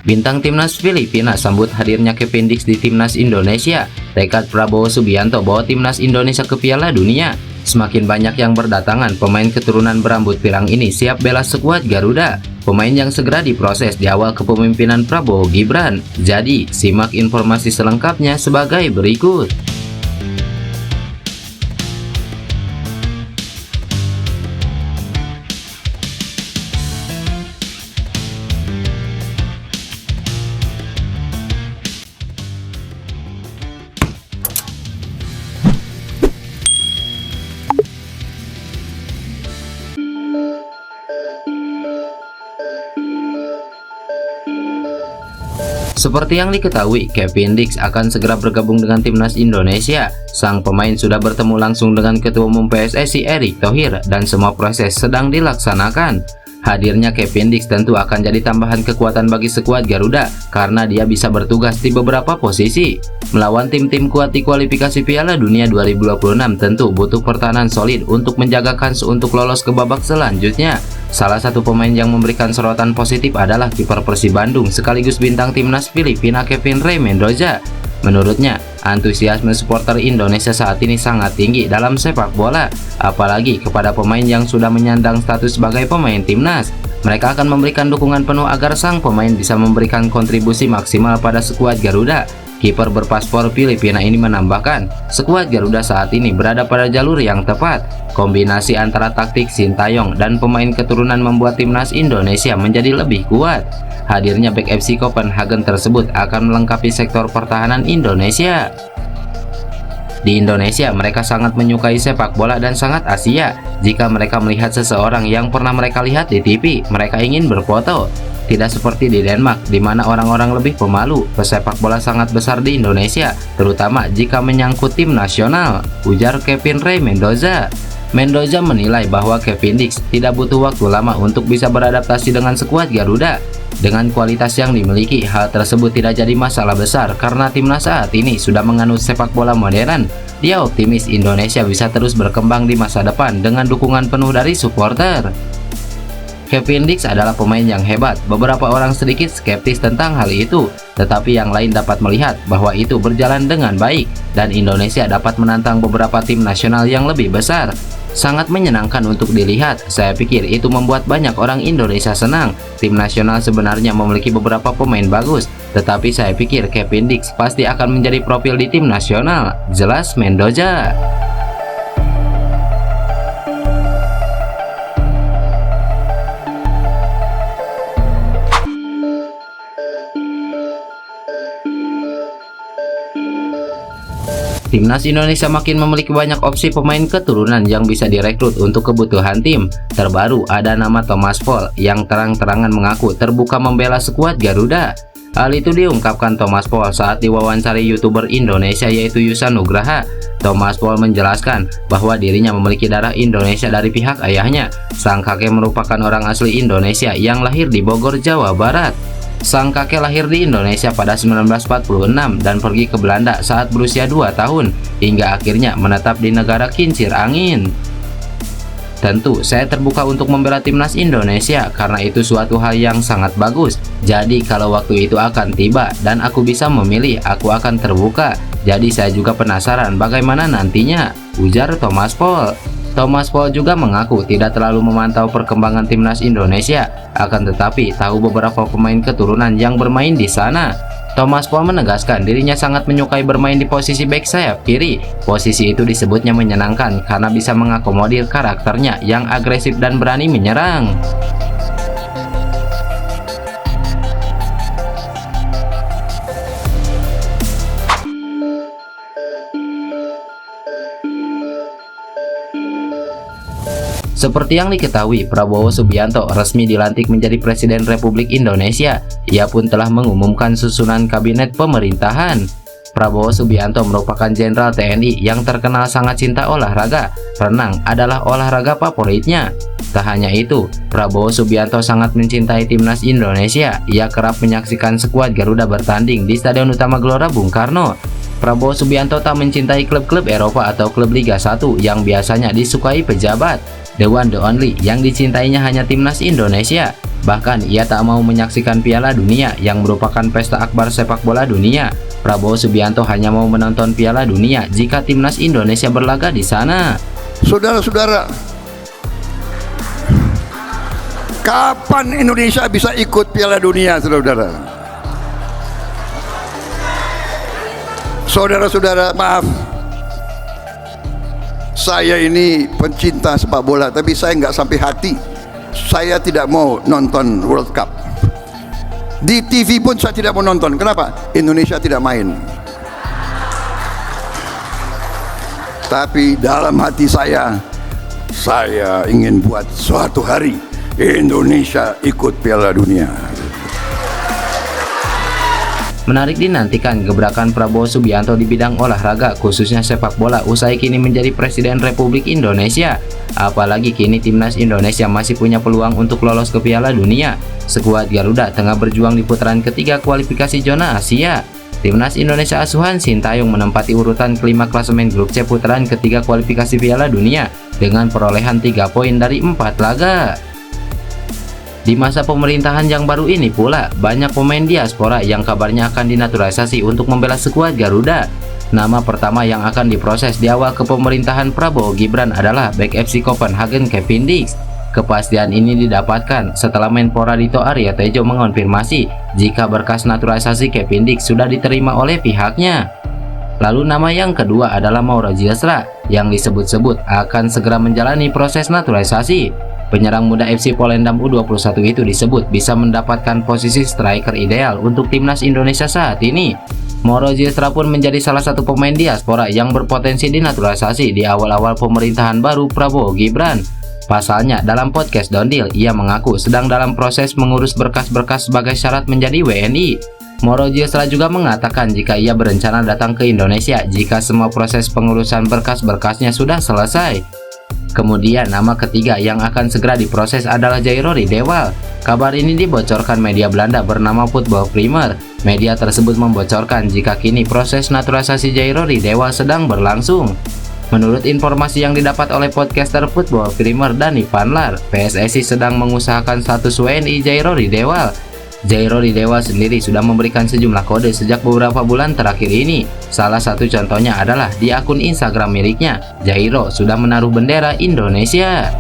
Bintang timnas Filipina sambut hadirnya Kevin Dix di timnas Indonesia. Tekad Prabowo Subianto bawa timnas Indonesia ke Piala Dunia. Semakin banyak yang berdatangan, pemain keturunan berambut pirang ini siap bela skuad Garuda. Pemain yang segera diproses di awal kepemimpinan Prabowo Gibran. Jadi, simak informasi selengkapnya sebagai berikut. Seperti yang diketahui, Kevin Dix akan segera bergabung dengan timnas Indonesia. Sang pemain sudah bertemu langsung dengan Ketua Umum PSSI Erick Thohir dan semua proses sedang dilaksanakan. Hadirnya Kevin Dix tentu akan jadi tambahan kekuatan bagi skuad Garuda karena dia bisa bertugas di beberapa posisi. Melawan tim-tim kuat di kualifikasi Piala Dunia 2026 tentu butuh pertahanan solid untuk menjaga kans untuk lolos ke babak selanjutnya. Salah satu pemain yang memberikan sorotan positif adalah kiper Persib Bandung sekaligus bintang timnas Filipina Kevin Rey Mendoza. Menurutnya, antusiasme supporter Indonesia saat ini sangat tinggi dalam sepak bola, apalagi kepada pemain yang sudah menyandang status sebagai pemain timnas. Mereka akan memberikan dukungan penuh agar sang pemain bisa memberikan kontribusi maksimal pada skuad Garuda. Kiper berpaspor Filipina ini menambahkan, skuad Garuda saat ini berada pada jalur yang tepat. Kombinasi antara taktik Sintayong dan pemain keturunan membuat timnas Indonesia menjadi lebih kuat. Hadirnya bek FC Copenhagen tersebut akan melengkapi sektor pertahanan Indonesia. Di Indonesia, mereka sangat menyukai sepak bola dan sangat Asia. Jika mereka melihat seseorang yang pernah mereka lihat di TV, mereka ingin berfoto. Tidak seperti di Denmark, di mana orang-orang lebih pemalu. Pesepak bola sangat besar di Indonesia, terutama jika menyangkut tim nasional, ujar Kevin Rey Mendoza. Mendoza menilai bahwa Kevin Dix tidak butuh waktu lama untuk bisa beradaptasi dengan skuad Garuda. Dengan kualitas yang dimiliki, hal tersebut tidak jadi masalah besar karena timnas saat ini sudah menganut sepak bola modern. Dia optimis Indonesia bisa terus berkembang di masa depan dengan dukungan penuh dari supporter. Kevin Dix adalah pemain yang hebat. Beberapa orang sedikit skeptis tentang hal itu, tetapi yang lain dapat melihat bahwa itu berjalan dengan baik dan Indonesia dapat menantang beberapa tim nasional yang lebih besar. Sangat menyenangkan untuk dilihat. Saya pikir itu membuat banyak orang Indonesia senang. Tim nasional sebenarnya memiliki beberapa pemain bagus, tetapi saya pikir Kevin Dix pasti akan menjadi profil di tim nasional, jelas Mendoza. Timnas Indonesia makin memiliki banyak opsi pemain keturunan yang bisa direkrut untuk kebutuhan tim. Terbaru ada nama Thomas Paul yang terang-terangan mengaku terbuka membela skuad Garuda. Hal itu diungkapkan Thomas Paul saat diwawancari YouTuber Indonesia yaitu Yusa Nugraha. Thomas Paul menjelaskan bahwa dirinya memiliki darah Indonesia dari pihak ayahnya. Sang kakek merupakan orang asli Indonesia yang lahir di Bogor, Jawa Barat. Sang kakek lahir di Indonesia pada 1946 dan pergi ke Belanda saat berusia 2 tahun hingga akhirnya menetap di negara kincir angin. Tentu, saya terbuka untuk membela timnas Indonesia karena itu suatu hal yang sangat bagus. Jadi kalau waktu itu akan tiba dan aku bisa memilih, aku akan terbuka. Jadi saya juga penasaran bagaimana nantinya, ujar Thomas Paul. Thomas Paul juga mengaku tidak terlalu memantau perkembangan timnas Indonesia, akan tetapi tahu beberapa pemain keturunan yang bermain di sana. Thomas Paul menegaskan dirinya sangat menyukai bermain di posisi bek sayap kiri. Posisi itu disebutnya menyenangkan karena bisa mengakomodir karakternya yang agresif dan berani menyerang. Seperti yang diketahui, Prabowo Subianto resmi dilantik menjadi Presiden Republik Indonesia. Ia pun telah mengumumkan susunan kabinet pemerintahan. Prabowo Subianto merupakan Jenderal TNI yang terkenal sangat cinta olahraga. Renang adalah olahraga favoritnya. Tak hanya itu, Prabowo Subianto sangat mencintai timnas Indonesia. Ia kerap menyaksikan skuad Garuda bertanding di Stadion Utama Gelora Bung Karno. Prabowo Subianto tak mencintai klub-klub Eropa atau klub Liga 1 yang biasanya disukai pejabat. The one the only yang dicintainya hanya timnas Indonesia. Bahkan ia tak mau menyaksikan Piala Dunia yang merupakan pesta akbar sepak bola dunia. Prabowo Subianto hanya mau menonton Piala Dunia jika timnas Indonesia berlaga di sana. Saudara-saudara, kapan Indonesia bisa ikut Piala Dunia, saudara-saudara? Saudara-saudara, maaf, saya ini pencinta sepak bola, tapi saya nggak sampai hati. Saya tidak mau nonton World Cup. Di TV pun saya tidak mau nonton. Kenapa? Indonesia tidak main. Tapi dalam hati saya ingin buat suatu hari Indonesia ikut Piala Dunia. Menarik dinantikan gebrakan Prabowo Subianto di bidang olahraga, khususnya sepak bola, usai kini menjadi Presiden Republik Indonesia. Apalagi kini timnas Indonesia masih punya peluang untuk lolos ke Piala Dunia. Skuad Garuda tengah berjuang di putaran ketiga kualifikasi zona Asia. Timnas Indonesia asuhan Sintayong menempati urutan kelima klasemen grup C putaran ketiga kualifikasi Piala Dunia dengan perolehan 3 poin dari 4 laga. Di masa pemerintahan yang baru ini pula, banyak pemain diaspora yang kabarnya akan dinaturalisasi untuk membela skuad Garuda. Nama pertama yang akan diproses di awal kepemerintahan Prabowo Gibran adalah bek FC Copenhagen Kevin Dix. Kepastian ini didapatkan setelah Menpora Dito Aryo Tejo mengonfirmasi jika berkas naturalisasi Kevin Dix sudah diterima oleh pihaknya. Lalu nama yang kedua adalah Mauro Zilstra yang disebut-sebut akan segera menjalani proses naturalisasi. Penyerang muda FC Volendam U21 itu disebut bisa mendapatkan posisi striker ideal untuk timnas Indonesia saat ini. Mauro Zilstra pun menjadi salah satu pemain diaspora yang berpotensi dinaturalisasi di awal-awal pemerintahan baru Prabowo Gibran. Pasalnya, dalam podcast Dondil, ia mengaku sedang dalam proses mengurus berkas-berkas sebagai syarat menjadi WNI. Mauro Zilstra juga mengatakan jika ia berencana datang ke Indonesia jika semua proses pengurusan berkas-berkasnya sudah selesai. Kemudian nama ketiga yang akan segera diproses adalah Jairo Riedewald. Kabar ini dibocorkan media Belanda bernama Football Primer. Media tersebut membocorkan jika kini proses naturalisasi Jairo Riedewald sedang berlangsung. Menurut informasi yang didapat oleh podcaster Football Primer Dani Vanlar, PSSI sedang mengusahakan status WNI Jairo Riedewald. Jairo Riedewald sendiri sudah memberikan sejumlah kode sejak beberapa bulan terakhir ini. Salah satu contohnya adalah di akun Instagram miliknya, Jairo sudah menaruh bendera Indonesia.